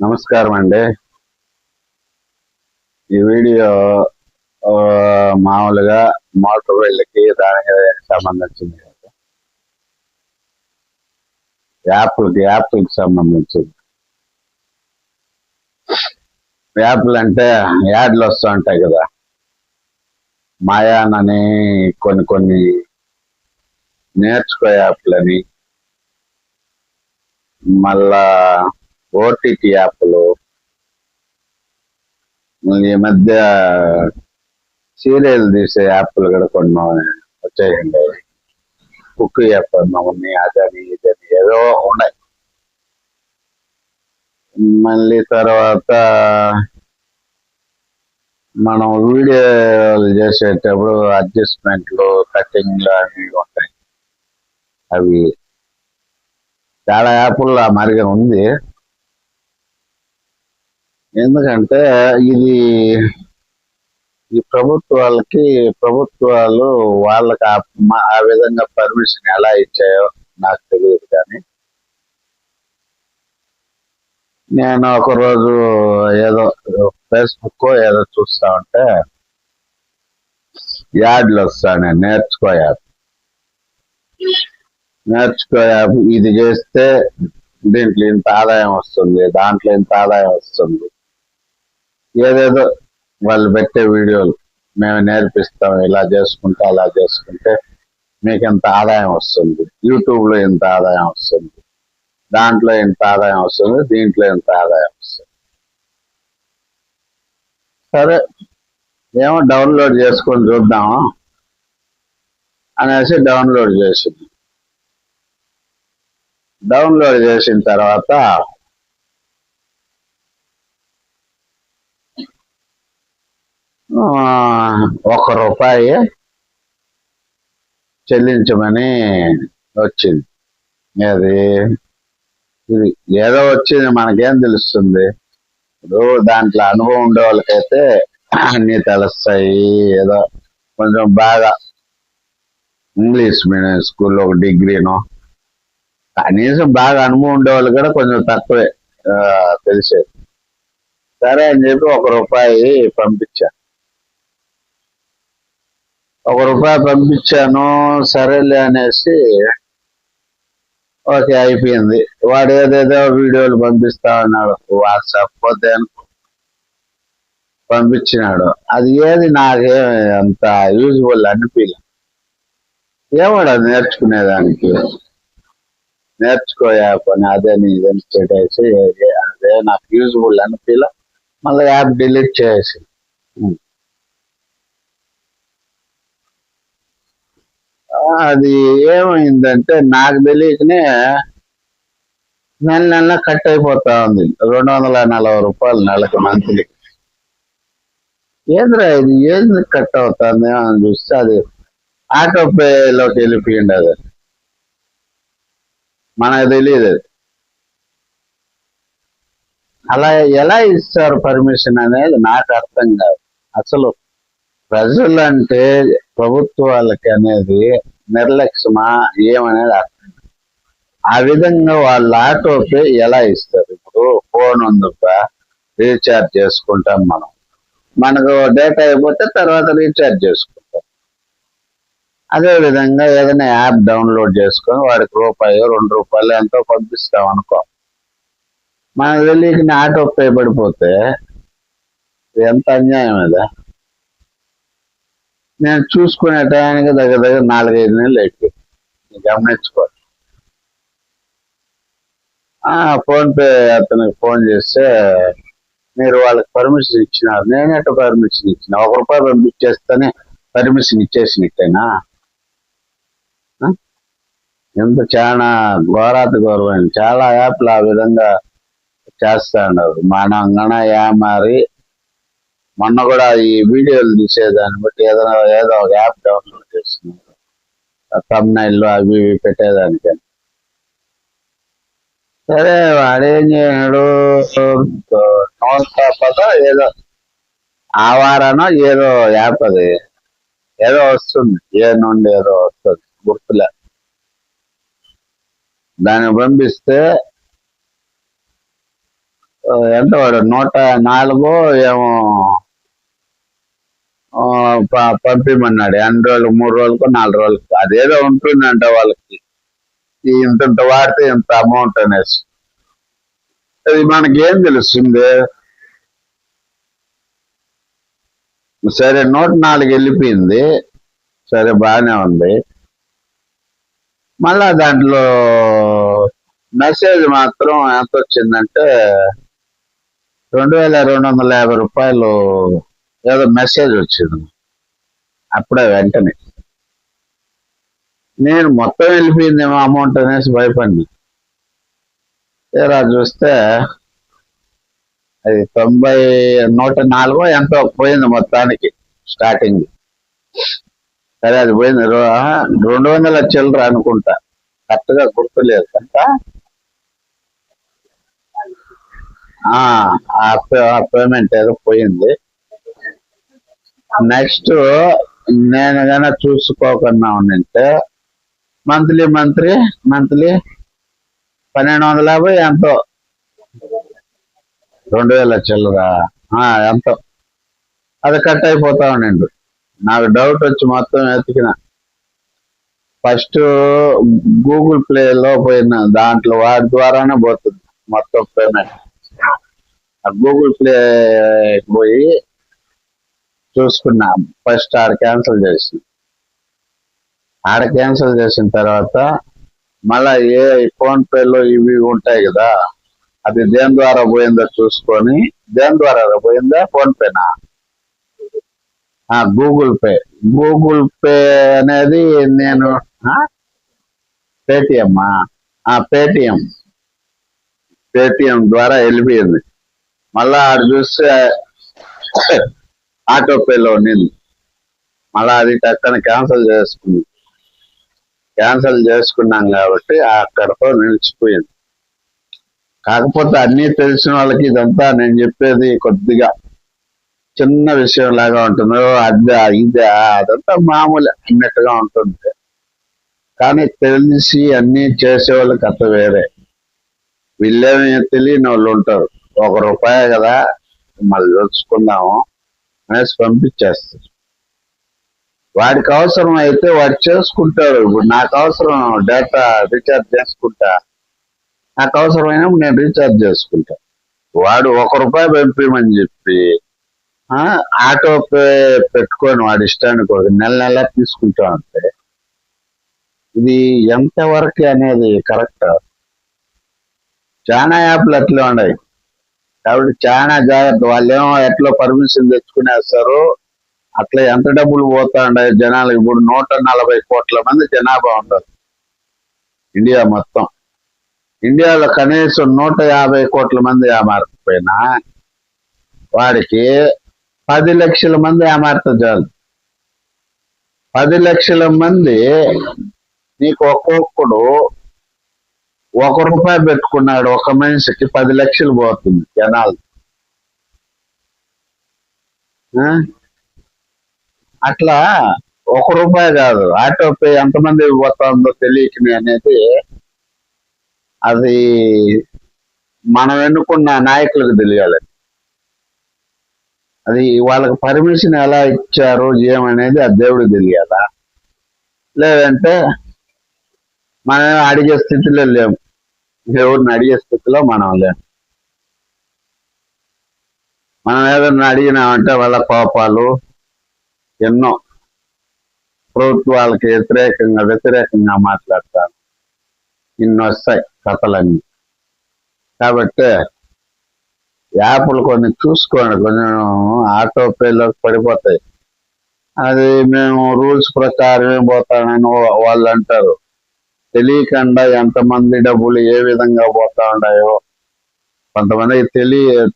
నమస్కారం అండి. ఈ వీడియో ఆ, మామూలుగా మోటార్ వీళ్ళకి దానికి సంబంధించింది కాదు. యాప్లకి సంబంధించింది. యాప్లు అంటే యాడ్లు వస్తూ ఉంటాయి కదా. మాయాన్ అని కొన్ని నేర్చుకో యాప్లని, మళ్ళా ఓటీటీ యాప్లు, ఈ మధ్య సీరియల్ తీసే యాప్లు కూడా కొన్ని వచ్చాయండి. కుక్ యాప్ అన్నీ అదని ఇదని ఏదో ఉన్నాయి. మళ్ళీ తర్వాత మనం వీడియోలు చేసేటప్పుడు అడ్జస్ట్మెంట్లు, కటింగ్లు అవి ఉంటాయి. అవి చాలా యాప్ల్లో మరిగా ఉంది. ఎందుకంటే ఇది ఈ ప్రభుత్వాలు వాళ్ళకి ఆ విధంగా పర్మిషన్ ఎలా ఇచ్చాయో నాకు తెలియదు. కానీ నేను ఒకరోజు ఏదో ఫేస్బుక్ ఏదో చూస్తా ఉంటే యాడ్లు వస్తాను. నేర్చుకో యాప్ ఇది చేస్తే దీంట్లో ఇంత ఆదాయం వస్తుంది, దాంట్లో ఇంత ఆదాయం వస్తుంది, ఏదేదో వాళ్ళు పెట్టే వీడియోలు మేము నేర్పిస్తాం, ఇలా చేసుకుంటే అలా చేసుకుంటే మీకు ఇంత ఆదాయం వస్తుంది, యూట్యూబ్లో ఇంత ఆదాయం వస్తుంది, దాంట్లో ఇంత ఆదాయం వస్తుంది, దీంట్లో ఇంత ఆదాయం వస్తుంది. సరే ఏమో డౌన్లోడ్ చేసుకొని చూద్దాము అనేసి డౌన్లోడ్ చేసిన తర్వాత ₹1 చెల్లించమని వచ్చింది. అది ఇది ఏదో వచ్చింది, మనకేం తెలుస్తుంది. ఇప్పుడు దాంట్లో అనుభవం ఉండే వాళ్ళకైతే అన్నీ తెలుస్తాయి. ఏదో కొంచెం బాగా ఇంగ్లీష్ మీడియం స్కూల్లో ఒక డిగ్రీనో, కనీసం బాగా అనుభవం ఉండే వాళ్ళు కూడా కొంచెం తక్కువే తెలిసేది. సరే అని చెప్పి ₹1 పంపించాను. ₹1 పంపించాను. సరేలే అనేసి ఓకే అయిపోయింది. వాడు ఏదేదో వీడియోలు పంపిస్తా ఉన్నాడు, వాట్సాప్ పోతే పంపించినాడు. అది ఏది నాకేం అంత యూజ్ఫుల్ అనిపించలే. ఏవాడు నేర్చుకునేదానికి నేర్చుకోయా పని అదని ఇదని పెట్టేసి అదే నాకు యూజ్ఫుల్ అనిపించలే. మళ్ళీ యాప్ డిలీట్ చేసి అది ఏమైందంటే నాకు తెలియకనే నెల కట్ అయిపోతా ఉంది. ₹240 నెలకు మంత్లీ. ఏంద్రా ఇది ఏంది కట్ అవుతుంది అని చూస్తే అది ఆటో పేలోకి వెళ్ళిపోయింది. అది మనకు తెలియదు. అలా ఎలా ఇస్తారు పర్మిషన్ అనేది నాకు అర్థం కాదు. అసలు ప్రజలు అంటే ప్రభుత్వాలకి అనేది నిర్లక్ష్యమా ఏమనేది అర్థం. ఆ విధంగా వాళ్ళు ఆటో పే ఎలా ఇస్తారు? ఇప్పుడు ఫోన్ ఉందా, రీఛార్జ్ చేసుకుంటాం మనకు డేటా అయిపోతే తర్వాత రీఛార్జ్ చేసుకుంటాం. అదేవిధంగా ఏదైనా యాప్ డౌన్లోడ్ చేసుకొని వాడికి ₹2 ఎంతో పంపిస్తాం అనుకో, మనకు తెలియక ఆటో పే పడిపోతే ఎంత అన్యాయం అదా. నేను చూసుకునే టయానికి దగ్గర 4-5 నెలలు అయిపోయింది. గమనించుకోవాలి. ఫోన్పే అతనికి ఫోన్ చేస్తే మీరు వాళ్ళకి పర్మిషన్ ఇచ్చినారు. నేనెట్ట పర్మిషన్ ఇచ్చిన? ₹1 పంపించేస్తేనే పర్మిషన్ ఇచ్చేసినట్టేనా? ఎంత చాలా ఘోరాతి చాలా యాప్లు ఆ విధంగా చేస్తా ఉన్నారు. మనం ఏమారి మొన్న కూడా ఈ వీడియోలు తీసేదాన్ని బట్టి ఏదో ఒక యాప్ డౌన్లోడ్ చేస్తున్నారు, thumbnail అవి ఇవి పెట్టేదానికని. సరే వాడేం చేయడు, ఏదో ఆ వారానో ఏదో యాప్ అది ఏదో వస్తుంది, నుండి ఏదో వస్తుంది గుర్తులే. దాన్ని పంపిస్తే ఎంత వాడు 104 ఏమో పంపిమన్నాడు. ఎన్ని రోజులు, 3 రోజులకు 4 రోజులకు అదేదో ఉంటుందంట వాళ్ళకి, ఇంత వాడితే ఇంత అమౌంట్ అనేసి. అది మనకేం తెలుస్తుంది? సరే 104 వెళ్ళిపోయింది, సరే బాగానే ఉంది. మళ్ళా దాంట్లో మెసేజ్ మాత్రం ఎంత వచ్చిందంటే 2250 రూపాయలు ఏదో మెసేజ్ వచ్చింది అప్పుడే వెంటనే. నేను మొత్తం వెళ్ళిపోయిందేమో అమౌంట్ అనేసి భయపడి తీరా చూస్తే అది 104 ఎంతో పోయింది మొత్తానికి స్టార్టింగ్. సరే అది పోయింది 200 చిల్లర అనుకుంటా, కరెక్ట్ గా గుర్తులేదు అంట. ఆ పేమెంట్ ఏదో పోయింది. నెక్స్ట్ నేను కన్నా చూసుకోకుండా ఉండింటే మంత్లీ 1250 ఎంతో, 2000 చిల్లర ఎంతో అది కట్ అయిపోతా ఉండిండు. నాకు డౌట్ వచ్చి మొత్తం వెతికిన. ఫస్ట్ గూగుల్ ప్లేలో పోయిన దాంట్లో వాడి ద్వారానే పోతుంది మొత్తం పేమెంట్. ఆ గూగుల్ ప్లే పోయి చూసుకున్నా, ఫస్ట్ ఆడ క్యాన్సిల్ చేసిన తర్వాత మళ్ళా ఫోన్ పేలో ఇవి ఉంటాయి కదా, అది దేని ద్వారా పోయిందో చూసుకొని, దేని ద్వారా పోయిందా, ఫోన్ పేనా, గూగుల్ పే అనేది నేను పేటిఎం ద్వారా వెళ్ళిపోయింది. మళ్ళా ఆడ చూస్తే ఆటో పేలో ఉన్నింది. మళ్ళా అది టక్కన క్యాన్సిల్ చేసుకున్నాం కాబట్టి అక్కడతో నిలిచిపోయింది. కాకపోతే అన్నీ తెలిసిన వాళ్ళకి ఇదంతా నేను చెప్పేది కొద్దిగా చిన్న విషయం లాగా ఉంటుంది. ఇదే అదంతా మామూలు అన్నట్టుగా ఉంటుంది. కానీ తెలిసి అన్నీ చేసేవాళ్ళకి అంత వేరే. వీళ్ళేమి తెలియని వాళ్ళు ఉంటారు, ₹1 కదా మళ్ళీ తెలుసుకుందాము అనేసి పంపించేస్తారు. వాడికి అవసరం అయితే వాడు చేసుకుంటాడు. ఇప్పుడు నాకు అవసరం డేటా రీఛార్జ్ చేసుకుంటా, నాకు అవసరమైనప్పుడు నేను రీఛార్జ్ చేసుకుంటా. వాడు ₹1 పంపించమని చెప్పి ఆటో పే పెట్టుకొని వాడి ఇష్టానికి నెల తీసుకుంటా ఉంటే ఇది ఎంతవరకు అనేది కరెక్ట్? చాలా యాప్లు అట్లే ఉన్నాయి కాబట్టి చాలా జాగ్రత్త. వాళ్ళేమో ఎట్లా పర్మిషన్ తెచ్చుకునేస్తారు, అట్లా ఎంత డబ్బులు పోతా ఉన్నాయి జనాలు. ఇప్పుడు 140 కోట్ల మంది జనాభా ఉంటారు ఇండియా మొత్తం. ఇండియాలో కనీసం 150 కోట్ల మంది ఏమారకపోయినా వాడికి 10 లక్షల మంది ఏమారితే చాలు. 10 లక్షల మంది నీకు ఒక్కొక్కడు ₹1 పెట్టుకున్నాడు, ఒక మనిషికి 10 లక్షలు పోతుంది జనాలు. అట్లా ₹1 కాదు, ఆటో పే ఎంతమంది పోతుందో తెలియకని అనేది అది మనం ఎన్నుకున్న నాయకులకు తెలియాలి. అది వాళ్ళకి పర్మిషన్ ఎలా ఇచ్చారు ఏమనేది ఆ దేవుడికి తెలియాలా. లేదంటే మనం అడిగే స్థితిలో లేము, దేవుడిని అడిగే స్థితిలో మనం లేము. మనం ఏదన్నా అడిగినామంటే వాళ్ళ కోపాలు ఎన్నో, ప్రభుత్వాలకి వ్యతిరేకంగా మాట్లాడతారు, ఇన్ని వస్తాయి కథలన్నీ. కాబట్టి యాప్లు కొన్ని చూసుకోండి, కొంచెం ఆటో పేలోకి పడిపోతాయి. అది మేము రూల్స్ ప్రకారమే పోతానని వాళ్ళు అంటారు. తెలియకుండా ఎంతమంది డబ్బులు ఏ విధంగా పోతా ఉంటాయో కొంతమందికి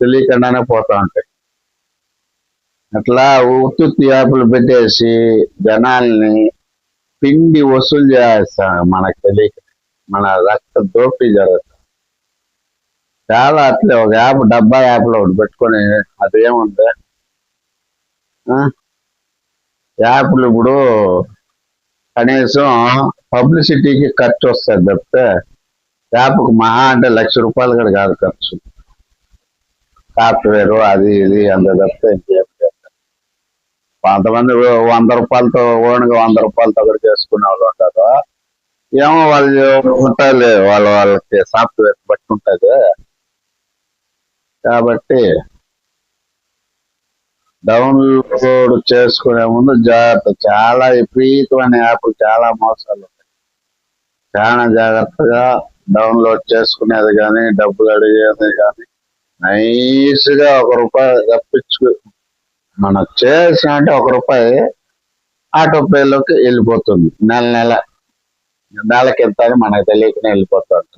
తెలియకుండానే పోతా ఉంటాయి. అట్లా ఉత్తుత్తి యాప్లు పెట్టేసి జనాల్ని పిండి వసూలు చేస్తాను, మనకు తెలియక మన రక్త దోపిడీ జరుగుతుంది చాలా. అట్లే ఒక యాప్, డబ్బా యాప్లో ఒకటి పెట్టుకొని అది ఏముంది, యాప్లు ఇప్పుడు కనీసం పబ్లిసిటీకి ఖర్చు వస్తుంది తప్పితే యాప్కు మహా అంటే ₹1,00,000 కూడా కాదు ఖర్చు. సాఫ్ట్వేర్ అది ఇది అంత తప్పితే ఇంకేం లేదు. కొంతమంది 100 రూపాయలతో ఓన్గా 100 రూపాయలతో కూడా చేసుకునే వాళ్ళు ఉంటారు. ఏమో వాళ్ళు ఉంటారు, వాళ్ళకి సాఫ్ట్వేర్ బట్టి ఉంటుంది. కాబట్టి డౌన్లోడ్ చేసుకునే ముందు జాగ్రత్త. చాలా విపరీతమైన యాప్లు, చాలా మోసాలు ఉంటాయి. చాలా జాగ్రత్తగా డౌన్లోడ్ చేసుకునేది కానీ, డబ్బులు అడిగేది కానీ నైస్ గా ₹1 తప్పించు మనం చేసిన అంటే ₹1 ఆటో పేలోకి వెళ్ళిపోతుంది. నెలకి ఎంత అని మనకు తెలియకనే వెళ్ళిపోతుంది.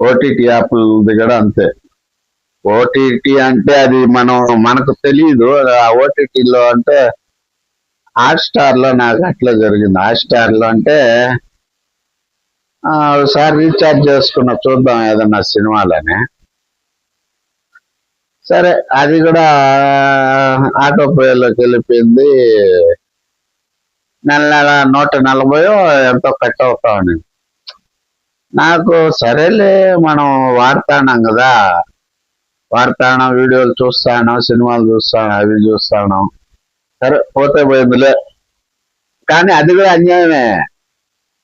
ఓటీటీ యాప్లది కూడా అంతే. ఓటీటీ అంటే అది మనకు తెలియదు. ఆ ఓటీటీలో అంటే హాట్‌స్టార్ లో నాకు అట్లా జరిగింది. హాట్‌స్టార్ లో అంటే ఒకసారి రీఛార్జ్ చేసుకున్న చూద్దాం ఏదన్నా సినిమాలని. సరే అది కూడా ఆటో పేలోకి వెళ్ళిపోయింది. నెల 140 ఎంతో కట్ అవుతా ఉంది. నాకు సరేలే మనం వాడుతున్నాం కదా, వాడుతున్నాం, వీడియోలు చూస్తాను, సినిమాలు చూస్తాను, అవి చూస్తాను, సరే పోతే పోయిందిలే. కానీ అది కూడా అన్యాయమే.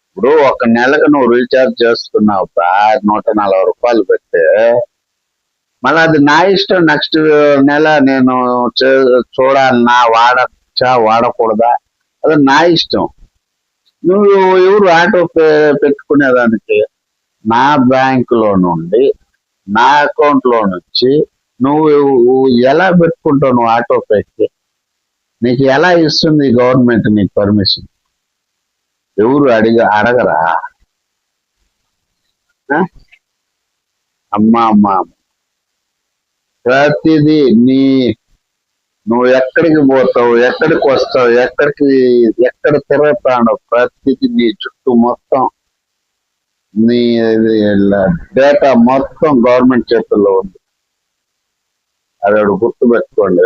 ఇప్పుడు ఒక నెలకు నువ్వు రీఛార్జ్ చేసుకున్నావు ₹140 పెడితే, మళ్ళీ అది నా ఇష్టం. నెక్స్ట్ నెల నేను చూడాలన్నా, వాడచ్చా వాడకూడదా అది నా ఇష్టం. నువ్వు ఎవరు ఆటో పెట్టుకునేదానికి? నా బ్యాంకులో నుండి, నా అకౌంట్లో నుంచి నువ్వు ఎలా పెట్టుకుంటావు? నువ్వు ఆటో పేకి నీకు ఎలా ఇస్తుంది గవర్నమెంట్ నీకు పర్మిషన్? ఎవరు అడగరా? అమ్మా ప్రతిదీ నువ్వు ఎక్కడికి పోతావు, ఎక్కడికి వస్తావు, ఎక్కడ తిరుగుతావు, ప్రతిదీ నీ చుట్టూ మొత్తం నీ డేటా మొత్తం గవర్నమెంట్ చేతుల్లో ఉంది. అది గుర్తు పెట్టుకోండి.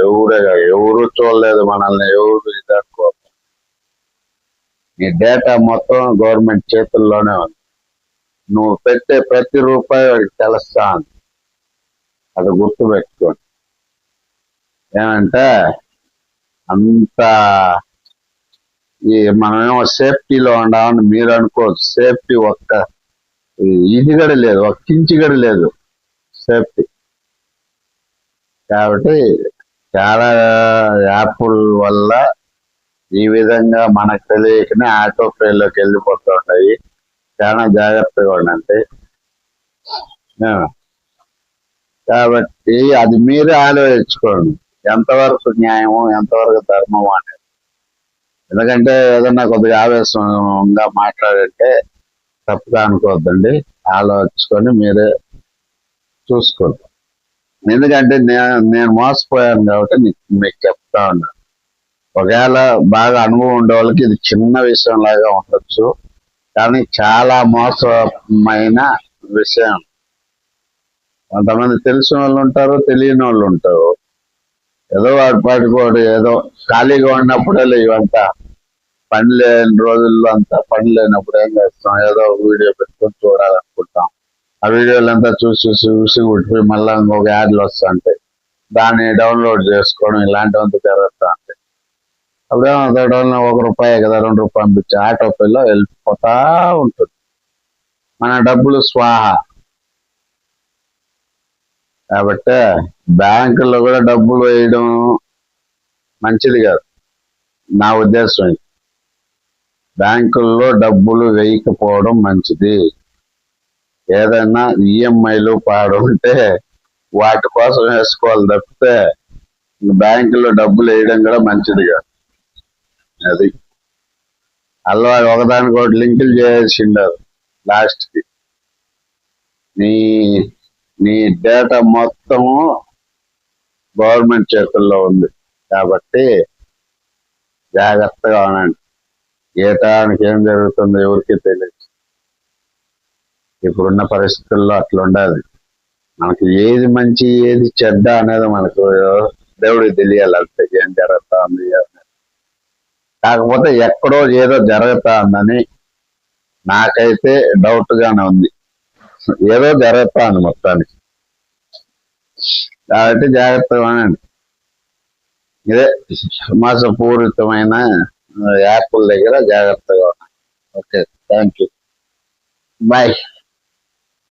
ఎవరు చూడలేదు మనల్ని, ఎవరు ఇదనుకో. నీ డేటా మొత్తం గవర్నమెంట్ చేతుల్లోనే ఉంది. నువ్వు పెట్టే ప్రతి రూపాయి వాడికి తెలుస్తా ఉంది. అది గుర్తు పెట్టుకోండి. ఏమంటే అంత మనమేమో సేఫ్టీలో ఉండామని మీరు అనుకోవచ్చు. సేఫ్టీ ఇది కూడా లేదు, ఒక కించి కూడా లేదు సేఫ్టీ. కాబట్టి చాలా యాప్ల వల్ల ఈ విధంగా మనకు తెలియకనే ఆటో పేలోకి వెళ్ళిపోతూ ఉంటాయి. చాలా జాగ్రత్తగా ఉండండి. కాబట్టి అది మీరే ఆలోచించుకోండి, ఎంతవరకు న్యాయము, ఎంతవరకు ధర్మము అనేది. ఎందుకంటే ఏదన్నా కొద్దిగా ఆవేశంగా మాట్లాడంటే తప్పుగా అనుకోవద్దండి. ఆలోచించుకొని మీరే చూసుకోండి. ఎందుకంటే నేను మోసపోయాను కాబట్టి మీకు చెప్తా ఉన్నాను. ఒకవేళ బాగా అనుభవం ఉండే వాళ్ళకి ఇది చిన్న విషయం లాగా ఉండొచ్చు, కానీ చాలా మోసమైన విషయం. కొంతమంది తెలిసిన వాళ్ళు ఉంటారు, తెలియని వాళ్ళు ఉంటారు. ఏదో వాడు ఏదో ఖాళీగా ఉన్నప్పుడే ఇవంతా పని లేని రోజుల్లో అంతా పని లేనప్పుడు ఏం చేస్తాం, ఏదో వీడియో పెట్టుకొని చూడాలనుకుంటాం. ఆ వీడియోలంతా చూసి ఉట్టిపోయి మళ్ళీ ఇంకొక యాడ్లు వస్తూ ఉంటాయి. దాన్ని డౌన్లోడ్ చేసుకోవడం ఇలాంటివంతా జరుగుతూ ఉంటాయి. అప్పుడేమో ₹1 కదా, ₹2 పంపించి ఆటో పేలో వెళ్ళిపోతా ఉంటుంది. మన డబ్బులు స్వాహ. కాబట్టి బ్యాంకుల్లో కూడా డబ్బులు వేయడం మంచిది కాదు, నా ఉద్దేశం. బ్యాంకుల్లో డబ్బులు వేయకపోవడం మంచిది. ఏదైనా ఈఎంఐలు ఉంటే వాటి కోసం వేసుకోవాలి తప్పితే బ్యాంకుల్లో డబ్బులు వేయడం కూడా మంచిది కాదు. అది అలవాటు ఒకదానికొకటి లింకులు చేసిండారు. లాస్ట్కి నీ డేటా మొత్తము గవర్నమెంట్ చేతుల్లో ఉంది. కాబట్టి జాగ్రత్తగా ఉండండి. ఏ టైంకి ఏం జరుగుతుందో ఎవరికి తెలియదు. ఇప్పుడున్న పరిస్థితుల్లో అట్లా ఉండాలి. మనకి ఏది మంచి ఏది చెడ్డ అనేది మనకు దేవుడికి తెలియాలి. అంతే ఏం జరుగుతా ఉంది. కాకపోతే ఎక్కడో ఏదో జరుగుతా ఉందని నాకైతే డౌట్ గానే ఉంది. ఏదో జరుగుతా ఉంది మొత్తానికి. కాబట్టి జాగ్రత్తగా ఉండండి. ఇదే మోసపూరితమైన యాప్ల దగ్గర జాగ్రత్తగా ఉండండి. Okay, thank you, bye.